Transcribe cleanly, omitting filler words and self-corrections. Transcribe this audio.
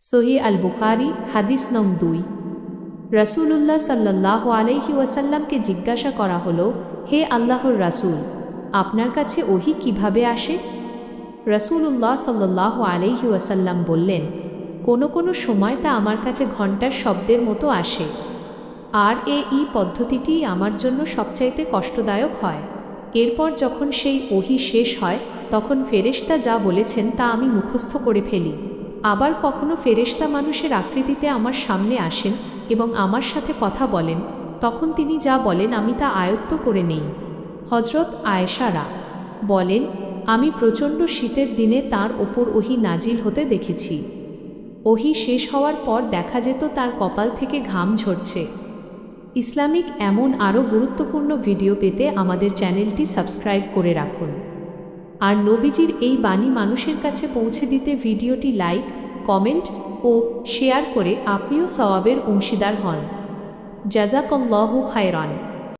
সহি আল বুখারি হাদিস নং 2। রাসূলুল্লাহ সাল্লাল্লাহু আলাইহি ওয়াসাল্লামকে জিজ্ঞাসা করা হলো, হে আল্লাহর রাসূল, আপনার কাছে ওহী কিভাবে আসে? রাসূলুল্লাহ সাল্লাল্লাহু আলাইহি ওয়াসাল্লাম বললেন, কোনো কোনো সময় তা আমার কাছে ঘণ্টার শব্দের মতো আসে, আর এই পদ্ধতিটি আমার জন্য সবচাইতে কষ্টদায়ক হয়। এরপর যখন সেই ওহী শেষ হয় তখন ফেরেশতা যা বলেছেন তা আমি মুখস্থ করে ফেলি। আবার কখনো ফেরেশতা মানুষের আকৃতিতে আমার সামনে আসেন এবং আমার সাথে কথা বলেন, তখন তিনি যা বলেন আমি তা আয়ত্ত করে নেই। হযরত আয়েশা বলেন, আমি প্রচণ্ড শীতের দিনে তার ওপর ওহী নাজিল হতে দেখেছি। ওহী শেষ হওয়ার পর দেখা যেত তার কপাল থেকে ঘাম ঝরছে। ইসলামিক এমন আরও গুরুত্বপূর্ণ ভিডিও পেতে আমাদের চ্যানেলটি সাবস্ক্রাইব করে রাখুন। আর নবীজির এই বাণী মানুষের কাছে পৌঁছে দিতে ভিডিওটি লাইক, কমেন্ট ও শেয়ার করে আপনিও সওয়াবের অংশীদার হন। জাযাকাল্লাহু খায়রান।